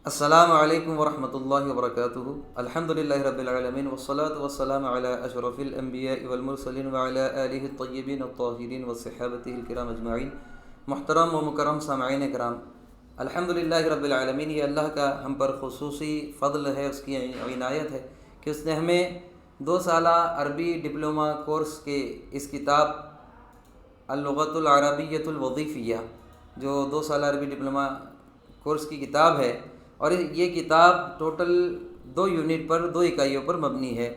السلام علیکم ورحمۃ اللہ وبرکاتہ۔ الحمد للہ رب العالمین والصلاة والسلام علی اشرف الانبیاء والمرسلین وعلی آلہ الطیبین الطاہرین وصحابتہ الکرام اجمعین۔ محترم و مکرم سامعین کرام، الحمد للہ رب العالمین، یہ اللہ کا ہم پر خصوصی فضل ہے، اس کی عنایت ہے کہ اس نے ہمیں 2 سالہ عربی ڈپلومہ کورس کے اس کتاب اللغۃ العربیۃ الوظیفیہ، جو 2 سالہ عربی ڈپلومہ کورس کی کتاب ہے، اور یہ کتاب ٹوٹل 2 یونٹ پر 2 اکائیوں پر مبنی ہے،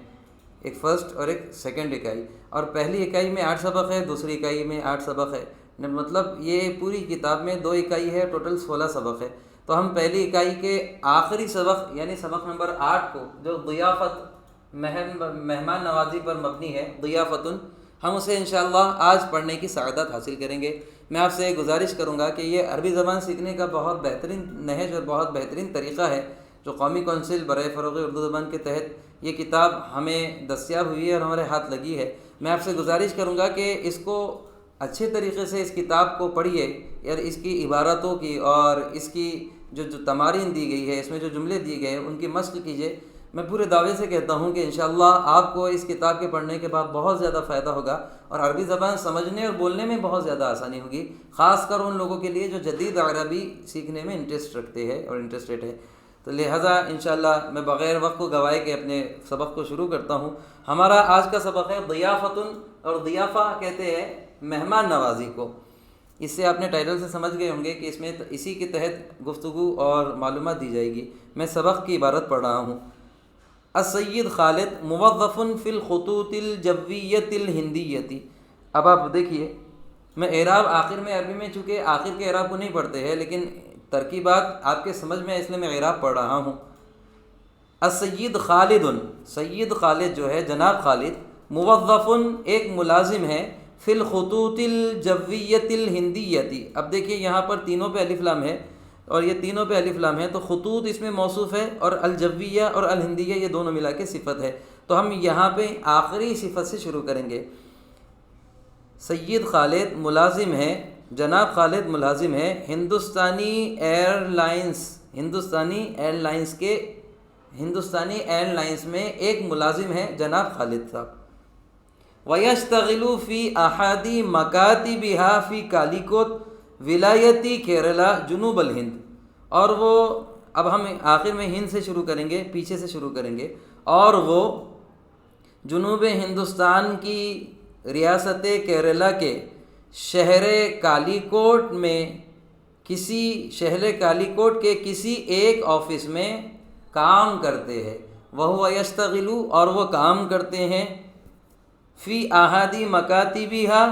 ایک فرسٹ اور ایک سیکنڈ اکائی، اور پہلی اکائی میں 8 سبق ہے، دوسری اکائی میں 8 سبق ہے، مطلب یہ پوری کتاب میں 2 اکائی ہے، ٹوٹل 16 سبق ہے۔ تو ہم پہلی اکائی کے آخری سبق یعنی سبق نمبر 8 کو، جو ضیافت مہمان نوازی پر مبنی ہے، ضیافتن، ہم اسے انشاءاللہ آج پڑھنے کی سعادت حاصل کریں گے۔ میں آپ سے گزارش کروں گا کہ یہ عربی زبان سیکھنے کا بہت بہترین نہج اور بہت بہترین طریقہ ہے، جو قومی کونسل برائے فروغ اردو زبان کے تحت یہ کتاب ہمیں دستیاب ہوئی ہے اور ہمارے ہاتھ لگی ہے۔ میں آپ سے گزارش کروں گا کہ اس کو اچھے طریقے سے اس کتاب کو پڑھیے، یا اس کی عبارتوں کی اور اس کی جو تمارین دی گئی ہے، اس میں جو جملے دیے گئے ہیں ان کی مشق کیجیے۔ میں پورے دعوے سے کہتا ہوں کہ انشاءاللہ آپ کو اس کتاب کے پڑھنے کے بعد بہت زیادہ فائدہ ہوگا، اور عربی زبان سمجھنے اور بولنے میں بہت زیادہ آسانی ہوگی، خاص کر ان لوگوں کے لیے جو جدید عربی سیکھنے میں انٹرسٹ رکھتے ہیں اور انٹرسٹڈ ہے۔ تو لہٰذا انشاءاللہ میں بغیر وقت کو گوائے کے اپنے سبق کو شروع کرتا ہوں۔ ہمارا آج کا سبق ہے ضیافتن، اور ضیافہ کہتے ہیں مہمان نوازی کو۔ اس سے آپ نے ٹائٹل سے سمجھ گئے ہوں گے کہ اس میں اسی کے تحت گفتگو اور معلومات دی جائے گی۔ میں سبق کی عبارت پڑھ رہا ہوں۔ السید خالد موظف فی الخطوط الجویۃ الہندیۃ۔ اب آپ دیکھیے، میں اعراب آخر میں عربی میں، چونکہ آخر کے اعراب کو نہیں پڑھتے ہیں لیکن ترکیبات آپ کے سمجھ میں، اس لیے میں اعراب پڑھ رہا ہوں۔ السید خالد، سید خالد جو ہے جناب خالد، موظف ایک ملازم ہے، فی الخطوط الجویۃ الہندیۃ۔ اب دیکھیے یہاں پر تینوں پہ الف لام ہے، اور یہ تینوں پہ الف لام ہے، تو خطوط اس میں موصوف ہے، اور الجویہ اور الہندیہ یہ دونوں ملا کے صفت ہے۔ تو ہم یہاں پہ آخری صفت سے شروع کریں گے۔ سید خالد ملازم ہے، جناب خالد ملازم ہے ہندوستانی ایئرلائنس میں ایک ملازم ہے جناب خالد صاحب۔ وَيَشْتَغِلُ فِي أَحَدِ مَكَاتِبِهَا فِي کالیکوٹ ولایتی کیرلا جنوب الہند۔ اور وہ، اب ہم آخر میں ہند سے شروع کریں گے، پیچھے سے شروع کریں گے، اور وہ جنوب ہندوستان کی ریاست کیرلا کے شہر کالیکوٹ کے کسی ایک آفس میں کام کرتے ہیں۔ وَهُوَ يَشْتَغِلُ، اور وہ کام کرتے ہیں، فی احادی مکاتبیہا،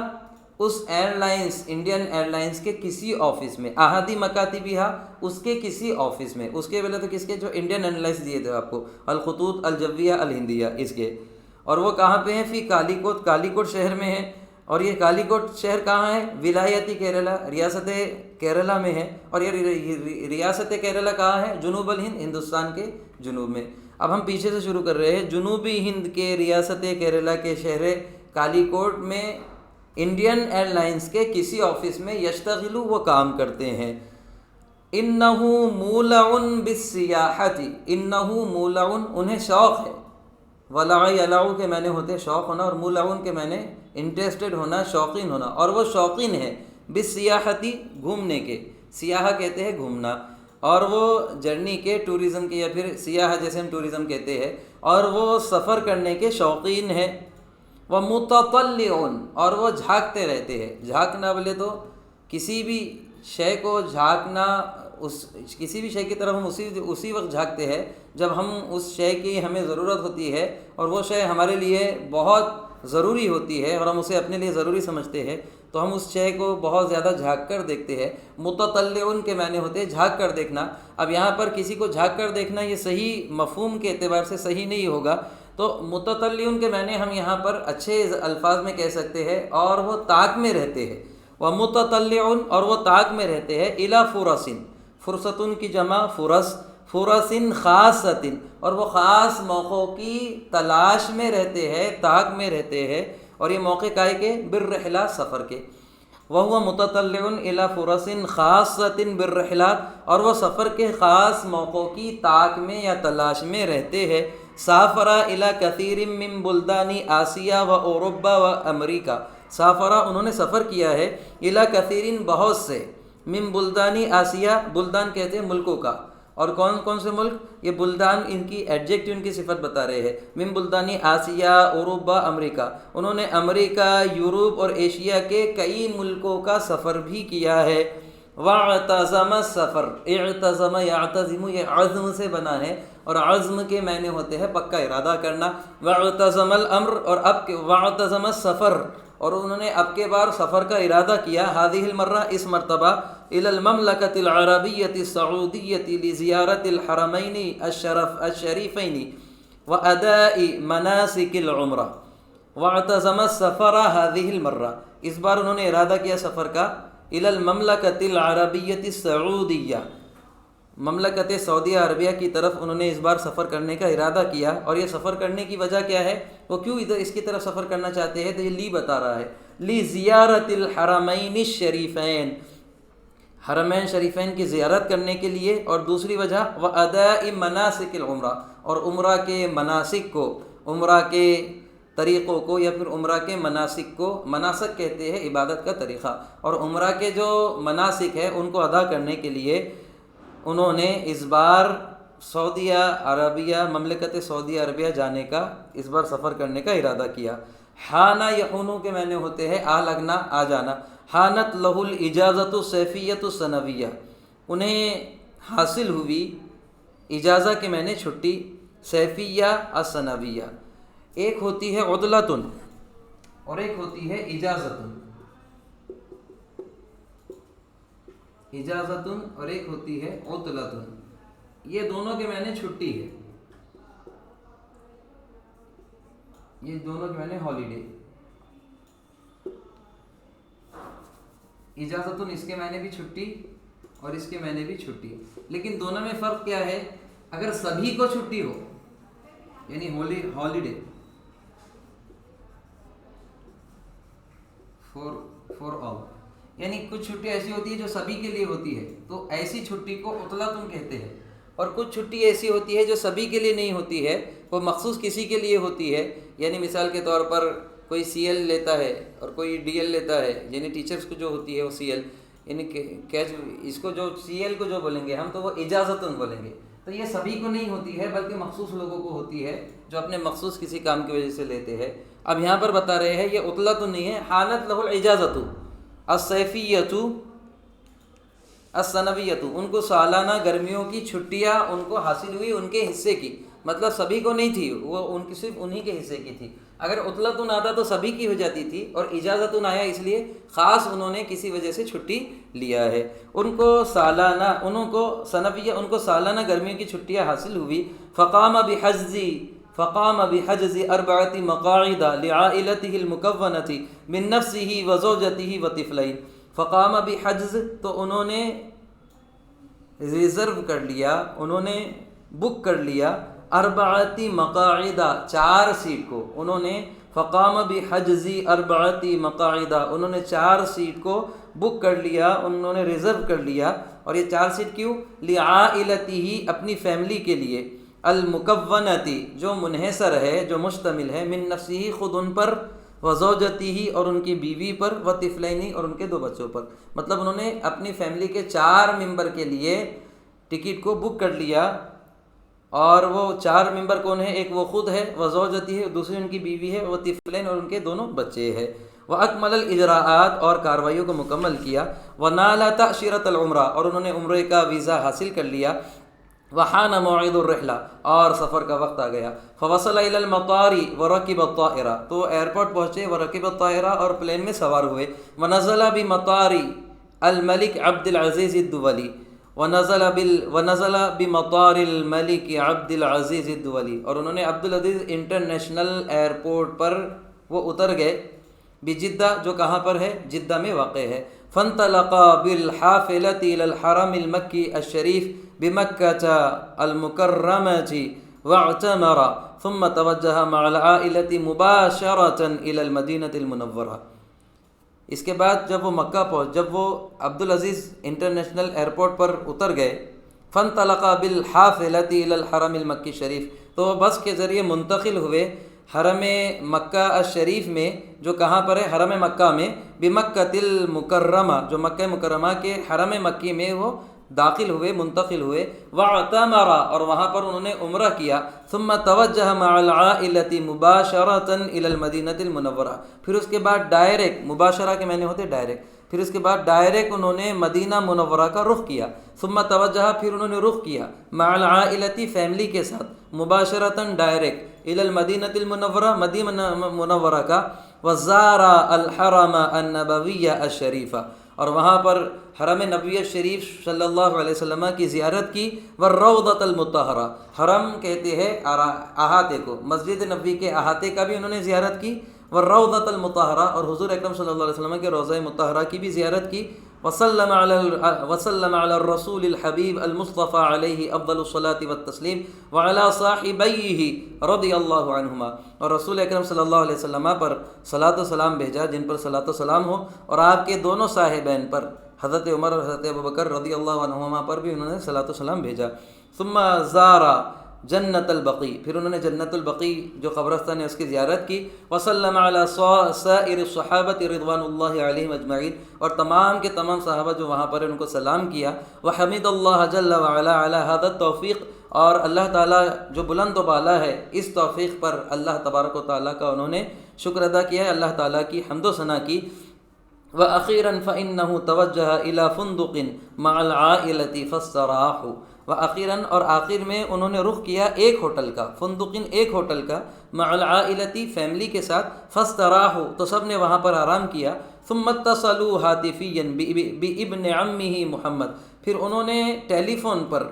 اس انڈین ایئرلائنس کے کسی آفس میں، احادی مکاتبیہا، اس کے کسی آفس میں، اس کے پہلے تو کس کے، جو انڈین ایئرلائنس دیے تھے آپ کو، الخطوط الجویہ الہندیہ، اس کے، اور وہ کہاں پہ ہیں، فی کالیکوٹ، کالیکوٹ شہر میں ہے، اور یہ کالیکوٹ شہر کہاں ہے، ولایتی کیرلا، ریاست کیرلا میں ہے، اور یہ ریاست کیرلا کہاں ہے، جنوب الہند، ہندوستان کے جنوب میں۔ اب ہم پیچھے سے شروع کر رہے ہیں۔ جنوبی ہند کے ریاست کیرلا کے شہر کالیکوٹ میں انڈین ایئرلائنس کے کسی آفس میں یشتغل، وہ کام کرتے ہیں۔ انہ مولع بالسیاحت، انہ مولع، انہیں شوق ہے، ولع یلع کے معنی ہوتے ہیں شوق ہونا، اور مولع کے معنی انٹرسٹڈ ہونا، شوقین ہونا، اور وہ شوقین ہے بالسیاحت، گھومنے کے، سیاحہ کہتے ہیں گھومنا، اور وہ جرنی کے، ٹورزم کے، یا پھر سیاحہ جیسے ہم ٹورزم کہتے ہیں، اور وہ سفر کرنے کے شوقین ہے۔ وَمُتَطَلِّعٌ، اور وہ جھانکتے رہتے ہیں۔ جھانکنا بولے تو کسی بھی شے کو جھانکنا، کسی بھی شے کی طرف ہم اسی وقت جھانکتے ہیں جب ہم اس شے کی ہمیں ضرورت ہوتی ہے، اور وہ شے ہمارے لیے بہت ضروری ہوتی ہے، اور ہم اسے اپنے لیے ضروری سمجھتے ہیں، تو ہم اس شے کو بہت زیادہ جھانک کر دیکھتے ہیں۔ متطلع کے معنی ہوتے ہیں جھانک کر دیکھنا۔ اب یہاں پر کسی کو جھانک کر دیکھنا یہ صحیح مفہوم کے اعتبار سے صحیح نہیں ہوگا، تو متطلع کے معنی ہم یہاں پر اچھے الفاظ میں کہہ سکتے ہیں، اور وہ طاق میں رہتے ہیں۔ ومتطلع، اور وہ طاق میں رہتے ہیں، الی فرص، فرصتن کی جمع فرص، فرص خاصۃ، اور وہ خاص موقعوں کی تلاش میں رہتے ہیں، طاق میں رہتے ہیں، اور یہ موقع کائے کے، بالرحلہ، سفر کے۔ وَهُوَ مُتَطَلِّعٌ إِلَى فُرَصٍ خَاصَّةٍ بِالرِّحْلَاتِ، اور وہ سفر کے خاص موقعوں کی طاق میں یا تلاش میں رہتے ہیں۔ سافر إِلَى كَثِيرٍ مِّن بُلْدَانِ آسیہ و اوروبا و امریکہ، سافرہ انہوں نے سفر کیا ہے، إِلَى كَثِيرٍ بہت سے، من بلدانی آسیہ، بلدان کہتے ہیں ملکوں کا، اور کون کون سے ملک؟ یہ بلدان ان کی ایڈجیکٹو ان کی صفت بتا رہے ہیں۔ من بلدانی آسیہ، اوروبا، امریکہ، انہوں نے امریکہ، یورپ اور ایشیا کے کئی ملکوں کا سفر بھی کیا ہے۔ وَاعْتَزَمَ السَّفَرَ، اعتزم یعتزم یہ عزم سے بنا ہے، اور عزم کے معنی ہوتے ہیں پکا ارادہ کرنا۔ وَاعْتَزَمَ الْأَمْرَ، اور وَاعْتَزَمَ السَّفَرَ، اور انہوں نے اب کے بار سفر کا ارادہ کیا، هذه المرہ، اس مرتبہ، إلى المملكة العربية السعودية لزيارة الحرمين الشريفين وأداء مناسك العمرة۔ واعتزم السفر هذه المرة، اس بار انہوں نے ارادہ کیا سفر کا، إلى المملكة العربية السعودية، مملکت سعودیہ عربیہ کی طرف انہوں نے اس بار سفر کرنے کا ارادہ کیا۔ اور یہ سفر کرنے کی وجہ کیا ہے؟ وہ کیوں ادھر اس کی طرف سفر کرنا چاہتے ہیں؟ تو یہ لی بتا رہا ہے، لزیارت الحرمین الشریفین، حرمین شریفین کی زیارت کرنے کے لیے، اور دوسری وجہ وَأَدَاءِ مَنَاسِكِ الْعُمْرَہ، اور عمرہ کے مناسک کو، عمرہ کے طریقوں کو، یا پھر عمرہ کے مناسک کو، مناسک کہتے ہیں عبادت کا طریقہ، اور عمرہ کے جو مناسک ہے ان کو ادا کرنے کے لیے انہوں نے اس بار سعودیہ عربیہ، مملکت سعودیہ عربیہ جانے کا، اس بار سفر کرنے کا ارادہ کیا۔ حانہ یحونو کے معنی ہوتے ہیں آ لگنا، آ جانا۔ حانت لہ الاجازت الصیفیۃ السنویہ، انہیں حاصل ہوئی، اجازہ کے معنی چھٹی، صیفیہ السنویہ، ایک ہوتی ہے عطلۃ اور ایک ہوتی ہے اجازت، اجازت اور ایک ہوتی ہے عطلۃ، یہ دونوں کے معنی چھٹی ہے، یہ دونوں کے معنی ہالیڈے۔ اجازت اس کے معنی بھی چھٹی اور اس کے معنی بھی چھٹی، لیکن دونوں میں فرق کیا ہے؟ اگر سبھی کو چھٹی ہو یعنی ہالیڈے فور آل، یعنی کچھ چھٹی ایسی ہوتی ہے جو سبھی کے لیے ہوتی ہے تو ایسی چھٹی کو عطلۃ کہتے ہیں، اور کچھ چھٹی ایسی ہوتی ہے جو سبھی کے لیے نہیں ہوتی ہے، وہ مخصوص کسی کے لیے ہوتی ہے۔ یعنی مثال کے طور پر کوئی سی ایل لیتا ہے اور کوئی ڈی ایل لیتا ہے، یعنی ٹیچرز کو جو ہوتی ہے وہ سی ایل، یعنی اس کو جو سی ایل کو جو بولیں گے ہم تو وہ اجازت بولیں گے، تو یہ سبھی کو نہیں ہوتی ہے بلکہ مخصوص لوگوں کو ہوتی ہے جو اپنے مخصوص کسی کام کی وجہ سے لیتے ہیں۔ اب یہاں پر بتا رہے ہیں یہ عطلۃ نہیں ہے، حانت لہ الاجازت الصیفیۃ السنویۃ، ان کو سالانہ گرمیوں کی چھٹیاں ان کو حاصل ہوئی ان کے حصے کی، مطلب سبھی کو نہیں تھی، وہ ان کی صرف انہی کے حصے کی تھی۔ اگر عطلۃ آتا تو سبھی کی ہو جاتی تھی، اور اجازت آیا اس لیے خاص انہوں نے کسی وجہ سے چھٹی لیا ہے، ان کو سالانہ، انہوں کو سنویہ، ان کو سالانہ گرمیوں کی چھٹیاں حاصل ہوئی۔ فقام بحجز 4 مقاعد لعائلته المكونة من نفسه وزوجته وطفلين۔ فقام بحجز، تو انہوں نے ریزرو کر لیا، انہوں نے بک کر لیا، 4 مقاعد 4 سیٹ کو، انہوں نے فقام بحجز 4 مقاعد، انہوں نے 4 سیٹ کو بک کر لیا، انہوں نے ریزرو کر لیا۔ اور یہ 4 سیٹ کیوں؟ لعائلته، اپنی فیملی کے لیے، المکونتی، جو منحصر ہے، جو مشتمل ہے، من نفسه، خود ان پر، وزوجته، اور ان کی بیوی پر، وطفلین، اور ان کے 2 بچوں پر، مطلب انہوں نے اپنی فیملی کے 4 ممبر کے لیے ٹکٹ کو بک کر لیا، اور وہ 4 ممبر کون ہیں؟ ایک وہ خود ہے، وزوجته، دوسری ان کی بیوی ہے، وطفلین، اور ان کے دونوں بچے ہیں۔ وَأَكْمَلَ الْإِجْرَاءَات، اور کارروائیوں کو مکمل کیا۔ وَنَالَ تَأْشِرَةَ الْعُمْرَہ، اور انہوں نے عمرے کا ویزا حاصل کر لیا۔ وحان موعد الرحلہ، اور سفر کا وقت آ گیا۔ فوصل الی المطار ورکب الطائرہ، تو ایئرپورٹ پہنچے، ورکب الطائرہ، اور پلین میں سوار ہوئے۔ ونزل بمطار الملک عبد العزیز الدولی، ونزل بمطار الملک عبد العزیز الدولی، اور انہوں نے عبد العزیز انٹرنیشنل ایئرپورٹ پر وہ اتر گئے، بجدہ، جو کہاں پر ہے؟ جدہ میں واقع ہے۔ فانطلقا بالحافلة إلى الحرم المکی الشریف بمکہ المکرمة واعتمر ثم توجہ مع العائلة مباشرة إلى المدینة المنورة۔ اس کے بعد جب وہ عبدالعزیز انٹرنیشنل ایئرپورٹ پر اتر گئے، فانطلقا بالحافلۃ الی الحرم المکی شریف، تو وہ بس کے ذریعے منتقل ہوئے حرم مکہ الشریف میں، جو کہاں پر ہے؟ حرم مکہ میں، بمکۃ المکرمہ، جو مکہ مکرمہ کے حرم مکی میں وہ داخل ہوئے، منتقل ہوئے، واعتمر، اور وہاں پر انہوں نے عمرہ کیا، ثم توجہ مع العائلۃ مباشرۃ الی المدینۃ المنورہ، پھر اس کے بعد ڈائریکٹ، مباشرہ کے معنی ہوتے ڈائریکٹ، پھر اس کے بعد ڈائریکٹ انہوں نے مدینہ منورہ کا رخ کیا، ثم توجہ، پھر انہوں نے رخ کیا، مع العائلۃ، فیملی کے ساتھ، مباشرۃ، ڈائریکٹ، الی المدینۃ المنورہ، مدینہ منورہ کا، وزار الحرم النبوی الشریفہ، اور وہاں پر حرم نبوی شریف صلی اللہ علیہ وسلم کی زیارت کی، والروضۃ المطہرہ، حرم کہتے ہیں احاطے کو، مسجد نبوی کے احاطے کا بھی انہوں نے زیارت کی، والروضۃ المطہرہ، اور حضور اکرم صلی اللہ علیہ وسلم کے روضہ مطہرہ کی بھی زیارت کی، وسلم علی الرسول الحبیب المصطفیٰ علیہ افضل الصلاۃ والتسلیم وعلی صاحبیہ رضی اللہ عنہما، اور رسول اکرم صلی اللہ علیہ وسلم پر صلاۃ و سلام بھیجا، جن پر صلاۃ و سلام ہو، اور آپ کے دونوں صاحبین پر، حضرت عمر اور حضرت ابوبکر رضی اللہ عنہما پر بھی انہوں نے صلاۃ و سلام بھیجا۔ ثم زار جنت البقیع، پھر انہوں نے جنت البقیع جو قبرستان ہے اس کی زیارت کی، وسلم علی سائر الصحابۃ رضوان اللہ علیہم اجمعین، اور تمام کے تمام صحابہ جو وہاں پر ان کو سلام کیا، وحمد اللہ جل وعلا علی ھذا التوفیق، اور اللہ تعالیٰ جو بلند و بالا ہے، اس توفیق پر اللہ تبارک و تعالیٰ کا انہوں نے شکر ادا کیا ہے، اللہ تعالیٰ کی حمد و ثنا کی۔ وَأَخِيرًا فَإِنَّهُ تَوَجَّهَ إِلَى فُندُقٍ مَعَ الْعَائِلَةِ فَاسْتَرَاحُوا، وَأَخِيرًا، اور آخر میں انہوں نے رخ کیا ایک ہوٹل کا، فندقن، ایک ہوٹل کا، مع العائلتی، فیملی کے ساتھ، فاستراحوا، تو سب نے وہاں پر آرام کیا، ثم اتصلوا ہاتفیاً بابن عمہ محمد، پھر انہوں نے ٹیلی فون پر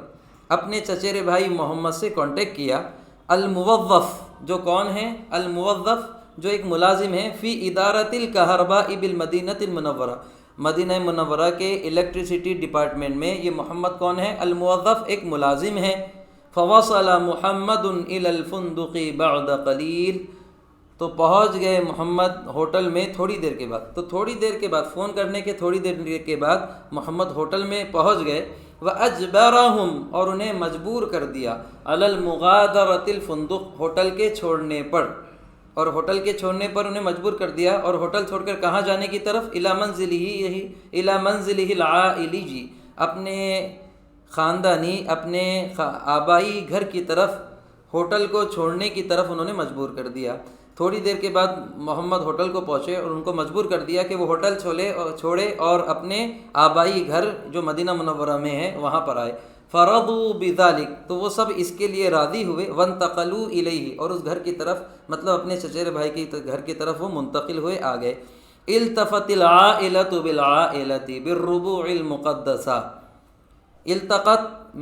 اپنے چچیرے بھائی محمد سے کانٹیکٹ کیا، الموظف، جو کون ہیں؟ الموظف، جو ایک ملازم ہے، فی ادارۃ الکہرباء بالمدینۃ المنورہ، مدینہ منورہ کے الیکٹریسٹی ڈپارٹمنٹ میں، یہ محمد کون ہے؟ الموظف، ایک ملازم ہے۔ فوصل محمد الی الفندق بعد قلیل، تو پہنچ گئے محمد ہوٹل میں تھوڑی دیر کے بعد، تو تھوڑی دیر کے بعد، فون کرنے کے تھوڑی دیر کے بعد محمد ہوٹل میں پہنچ گئے، وَأَجْبَرَهُمْ، اور انہیں مجبور کر دیا، عَلَى الْمُغَادَرَةِ الْفُندُق، ہوٹل کے چھوڑنے پر، اور ہوٹل کے چھوڑنے پر انہیں مجبور کر دیا، اور ہوٹل چھوڑ کر کہاں جانے کی طرف؟ اِلَى مَنزِلِهِ الْعَائِلِي، جی، اپنے خاندانی، اپنے آبائی گھر کی طرف، ہوٹل کو چھوڑنے کی طرف انہوں نے مجبور کر دیا۔ تھوڑی دیر کے بعد محمد ہوٹل کو پہنچے اور ان کو مجبور کر دیا کہ وہ ہوٹل چھوڑے اور اپنے آبائی گھر جو مدینہ منورہ میں ہے وہاں پر آئے۔ فرضوا بذلک، تو وہ سب اس کے لیے راضی ہوئے، وانتقلوا الیہ، اور اس گھر کی طرف، مطلب اپنے چچیرے بھائی کے گھر کی طرف وہ منتقل ہوئے، آ گئے۔ التفت العائلۃ بالعائلۃ بالربوع المقدسہ، التقت،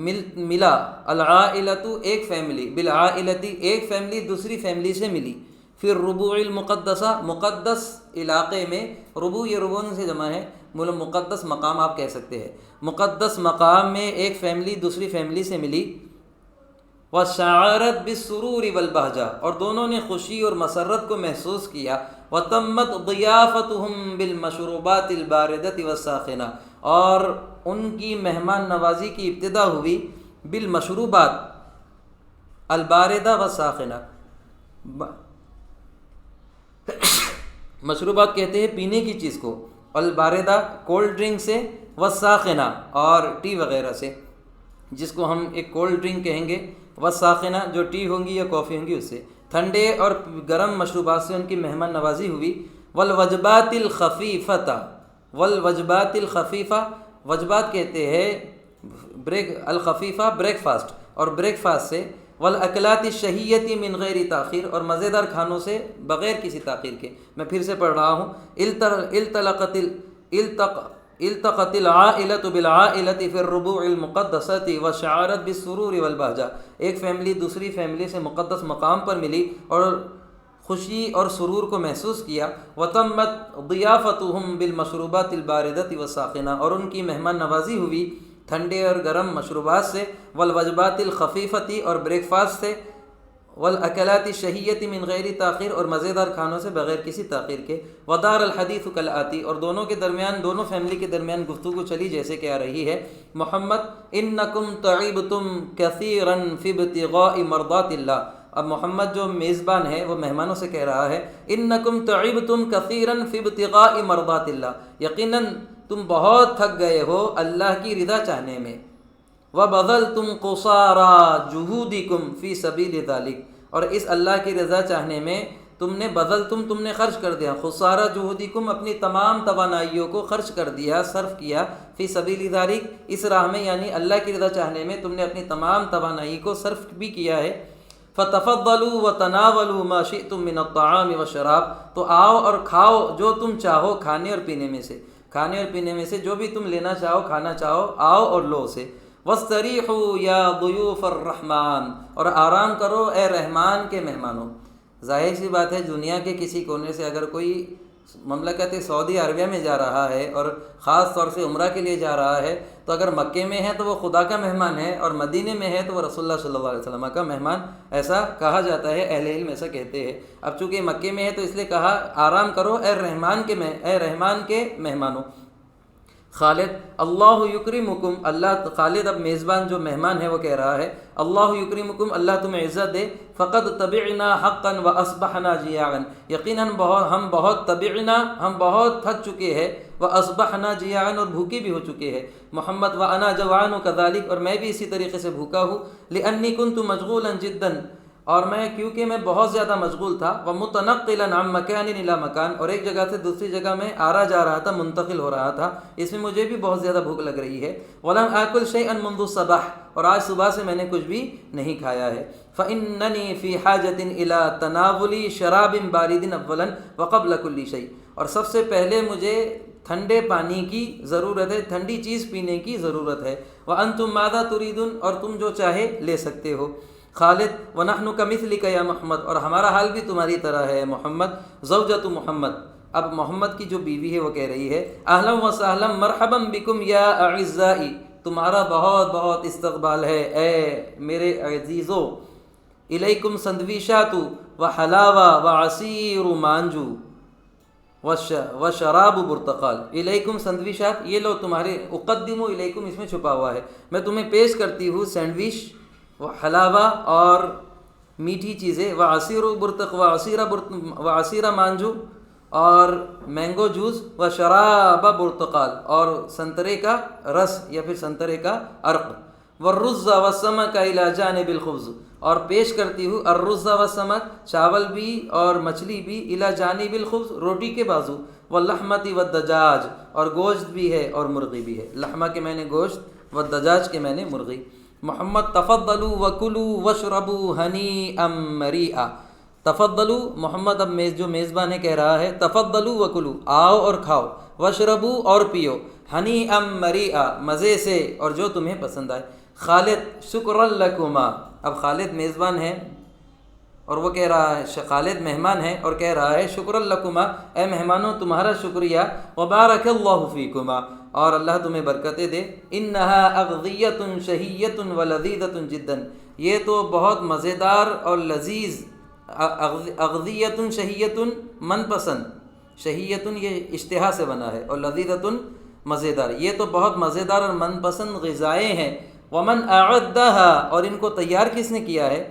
ملا، العائلۃ، ایک فیملی، بالعائلۃ، ایک فیملی دوسری فیملی سے ملی، پھر ربوع المقدسہ، مقدس علاقے میں، ربوع، یہ ربوع سے جمع ہے، مقدس مقام آپ کہہ سکتے ہیں، مقدس مقام میں ایک فیملی دوسری فیملی سے ملی، وشعرت بالسرور والبہجہ، اور دونوں نے خوشی اور مسرت کو محسوس کیا، وتمت ضیافتہم بالمشروبات الباردۃ والساخنہ، اور ان کی مہمان نوازی کی ابتدا ہوئی، بالمشروبات الباردہ والساخنہ، مشروبات کہتے ہیں پینے کی چیز کو، الباردہ کولڈ ڈرنک سے، والساخنہ، اور ٹی وغیرہ سے، جس کو ہم ایک کولڈ ڈرنک کہیں گے، والساخنہ جو ٹی ہوں گی یا کافی ہوں گی اس سے، ٹھنڈے اور گرم مشروبات سے ان کی مہمان نوازی ہوئی، والوجبات الخفیفۃ، والوجبات الخفیفہ، وجبات کہتے ہیں الخفیفہ بریک فاسٹ، اور بریک فاسٹ سے، والاکلات الشہیۃ من غیر تاخیر، اور مزیدار کھانوں سے بغیر کسی تاخیر کے۔ میں پھر سے پڑھ رہا ہوں، التقت العائلۃ بالعائلۃ فی الربوع المقدسۃ وشعرت بالسرور والبہجہ، ایک فیملی دوسری فیملی سے مقدس مقام پر ملی اور خوشی اور سرور کو محسوس کیا، وتمت ضیافتہم بالمشروبات الباردۃ والساخنہ، اور ان کی مہمان نوازی ہوئی ٹھنڈے اور گرم مشروبات سے، والوجبات الخفیفۃ، اور بریک فاسٹ سے، والاکلات الشہیۃ من غیر تاخیر، اور مزیدار کھانوں سے بغیر کسی تاخیر کے، ودار الحدیث کالآتی، اور دونوں کے درمیان، دونوں فیملی کے درمیان گفتگو چلی جیسے کہ آ رہی ہے، محمد انکم تعبتم کثیرا فی ابتغاء مرضات اللہ۔ اب محمد جو میزبان ہے وہ مہمانوں سے کہہ رہا ہے، انکم تعبتم کثیرا فی ابتغاء مرضات اللہ، یقیناً تم بہت تھک گئے ہو اللہ کی رضا چاہنے میں، وَبَذَلْتُمْ قُصَارَى جُهُودِكُمْ فِي سَبِيلِ ذَلِكَ، اور اس اللہ کی رضا چاہنے میں تم نے خرچ کر دیا، خسارہ جہودکم، اپنی تمام توانائیوں کو خرچ کر دیا، صرف کیا، فی سبیل ذالک، اس راہ میں، یعنی اللہ کی رضا چاہنے میں تم نے اپنی تمام توانائی کو صرف بھی کیا ہے۔ فتفضلوا وتناولوا ما شئتم من الطعام والشراب، تو آؤ اور کھاؤ جو تم چاہو کھانے اور پینے میں سے، کھانے اور پینے میں سے جو بھی تم لینا چاہو، کھانا چاہو، آؤ اور لو اسے۔ وَاسْتَرِيحُوا يَا ضُيُوفَ الرَّحْمَٰن، اور آرام کرو اے رحمان کے مہمانوں۔ ظاہر سی بات ہے، دنیا کے کسی کونے سے اگر کوئی مملکت سعودی عربیہ میں جا رہا ہے اور خاص طور سے عمرہ کے لیے جا رہا ہے، تو اگر مکے میں ہے تو وہ خدا کا مہمان ہے، اور مدینے میں ہے تو وہ رسول اللہ صلی اللہ علیہ وسلم کا مہمان، ایسا کہا جاتا ہے، اہل علم ایسا کہتے ہیں۔ اب چونکہ مکے میں ہے تو اس لیے کہا آرام کرو اے رحمان کے مہمانوں۔ خالد، اللہ یکرمکم، اللہ، خالد اب میزبان جو مہمان ہے وہ کہہ رہا ہے، اللہ یکرمکم، اللہ تمہیں عزت دے، فقد طبعنا حقا واصبحنا جیاعا، یقیناً ہم بہت تھک چکے ہیں، واصبحنا جیاعا، اور بھوکے بھی ہو چکے ہیں، محمد، وانا جوعان کذالک، اور میں بھی اسی طریقے سے بھوکا ہوں، لانی کنت مشغولا جدا، اور کیونکہ میں بہت زیادہ مشغول تھا، ومتنقلا عن مکان الی مکان، اور ایک جگہ سے دوسری جگہ میں آ رہا جا رہا تھا، منتقل ہو رہا تھا، اس میں مجھے بھی بہت زیادہ بھوک لگ رہی ہے۔ ولم آکل شیئا منذ الصباح، اور آج صبح سے میں نے کچھ بھی نہیں کھایا ہے۔ فإننی فی حاجۃ الی تناول شراب بارد اولا وقبل کل شیء، اور سب سے پہلے مجھے ٹھنڈے پانی کی ضرورت ہے، ٹھنڈی چیز پینے کی ضرورت ہے۔ وانتم ماذا تريدون، اور تم جو چاہے لے سکتے ہو۔ خالد، وَنَحْنُ كَمِثْلِكَ يَا محمد، اور ہمارا حال بھی تمہاری طرح ہے محمد۔ زوجۃ محمد، اب محمد کی جو بیوی ہے وہ کہہ رہی ہے، اہلا وسہلا مرحبا بکم یا اعزائی، تمہارا بہت بہت استقبال ہے اے میرے عزیزو، الیکم سندویشات وحلاوہ وعصیر مانجو وشراب برتقال، الیکم سندویشات، یہ لو تمہارے، اقدم الیکم اس میں چھپا ہوا ہے، میں تمہیں پیش کرتی ہوں سینڈوچ، حلاوہ اور میٹھی چیزیں، وعصیر مانجو، اور مینگو جوس، وشراب برتقال، اور سنترے کا رس یا پھر سنترے کا عرق، والرز والسمک الی جانب الخبز، اور پیش کرتی ہوں الرز والسمک، چاول بھی اور مچھلی بھی، الی جانب الخبز، روٹی کے بازو، واللحمۃ والدجاج، اور گوشت بھی ہے اور مرغی بھی ہے، لحمہ کے میں نے گوشت، والدجاج کے میں نے مرغی۔ محمد، تفضلوا وکلوا واشربوا ہنیئا مریئا، تفضلوا، محمد اب جو میزبان ہے کہہ رہا ہے، تفضلوا وکلوا، آؤ اور کھاؤ، واشربوا اور پیو، ہنیئا مریئا، مزے سے اور جو تمہیں پسند آئے۔ خالد، شکرا لکما، اب خالد میزبان ہے اور وہ کہہ رہا ہے، خالد مہمان ہے اور کہہ رہا ہے، شکرا لکما، اے مہمانوں تمہارا شکریہ، وبارک اللہ فیکما، اور اللہ تمہیں برکتیں دے، انہا اغذیۃ شہیۃ ولذیذۃ جدا، یہ تو بہت مزیدار اور لذیذ، اغذیۃ شہیۃ من پسند، شہیۃ یہ اشتہا سے بنا ہے، اور لذیذۃ مزیدار، یہ تو بہت مزیدار اور من پسند غذائیں ہیں، ومن اعدھا، اور ان کو تیار کس نے کیا ہے،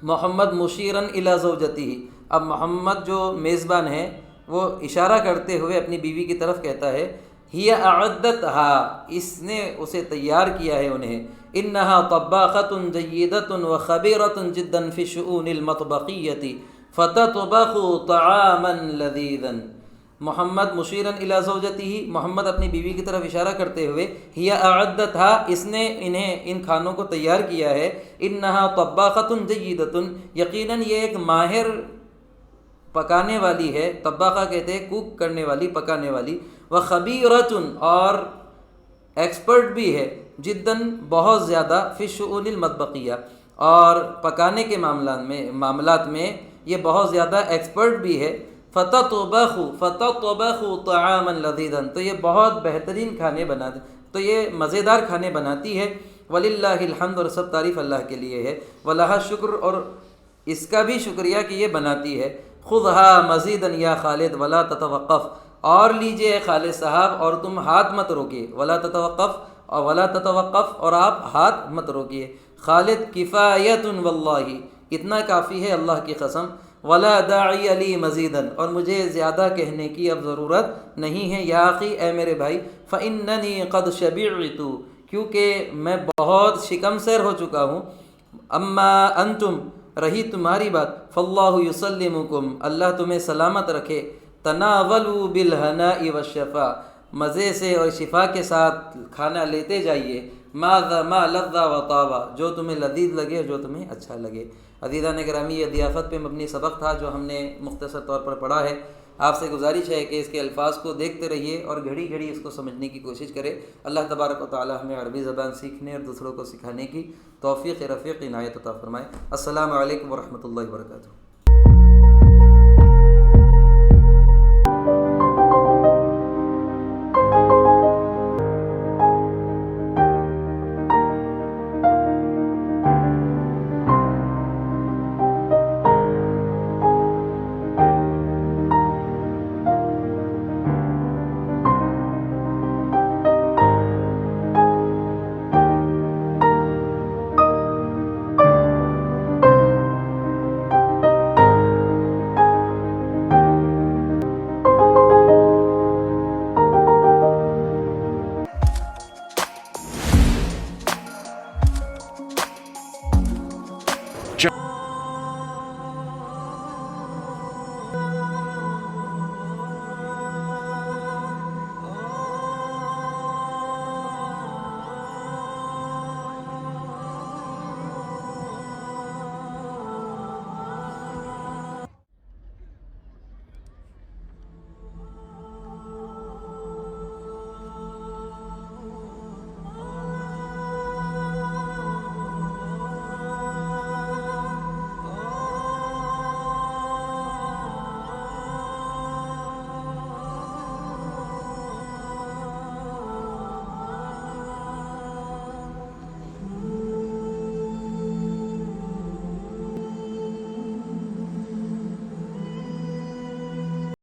محمد مشیراً الی زوجتہ، اب محمد جو میزبان ہے وہ اشارہ کرتے ہوئے اپنی بیوی کی طرف کہتا ہے، ہی اعدتھا، اس نے اسے تیار کیا ہے انہیں، انہا طباخۃ جیدۃ وخبیرۃ جدا فی الشؤون المطبخیۃ فتطبخ طعاما لذیذا۔ محمد مشیراً الی زوجتہ، محمد اپنی بیوی کی طرف اشارہ کرتے ہوئے، ہی اعدتھا، اس نے انہیں ان کھانوں کو تیار کیا ہے، انہا طباخۃ جیدۃ، یقیناً یہ ایک ماہر پکانے والی ہے، طباخہ کہتے ہیں کوک کرنے والی، پکانے والی، وخبیرۃ، اور ایکسپرٹ بھی ہے، جداً بہت زیادہ، فی الشؤون المطبخیہ، اور پکانے کے معاملات میں یہ بہت زیادہ ایکسپرٹ بھی ہے، فتطبخ طعاما لذیذا، تو یہ بہت بہترین کھانے بناتے، تو یہ مزیدار کھانے بناتی ہے، وللہ الحمد، اور سب تعریف اللہ کے لیے ہے، ولہا شکر، اور اس کا بھی شکریہ کہ یہ بناتی ہے۔ خُذْهَا مَزِيدًا یا خالد ولا تتوقف، اور لیجئے خالد صاحب اور تم ہاتھ مت روکیے، ولا تتوقف اور آپ ہاتھ مت روکیے۔ خالد کفایۃ واللہ، اتنا کافی ہے اللہ کی قسم، ولا داعی لی مزیداً، اور مجھے زیادہ کہنے کی اب ضرورت نہیں ہے، یا اخی اے میرے بھائی، فإننی قد شبعت، کیونکہ میں بہت شکم سیر ہو چکا ہوں، اما انتم، رہی تمہاری بات، فاللہ یسلمکم، اللہ تمہیں سلامت رکھے، تناولوا بالہناء والشفا، مزے سے اور شفا کے ساتھ کھانا لیتے جائیے، ما لذ و طابہ، جو تمہیں لذیذ لگے، جو تمہیں اچھا لگے۔ عزیزان گرامی، یہ ضیافت پہ مبنی سبق تھا جو ہم نے مختصر طور پر پڑھا ہے۔ آپ سے گزارش ہے کہ اس کے الفاظ کو دیکھتے رہیے اور گھڑی گھڑی اس کو سمجھنے کی کوشش کرے۔ اللہ تبارک و تعالی ہمیں عربی زبان سیکھنے اور دوسروں کو سکھانے کی توفیق رفیق عنایت عطا فرمائے۔ السلام علیکم ورحمۃ اللہ وبرکاتہ۔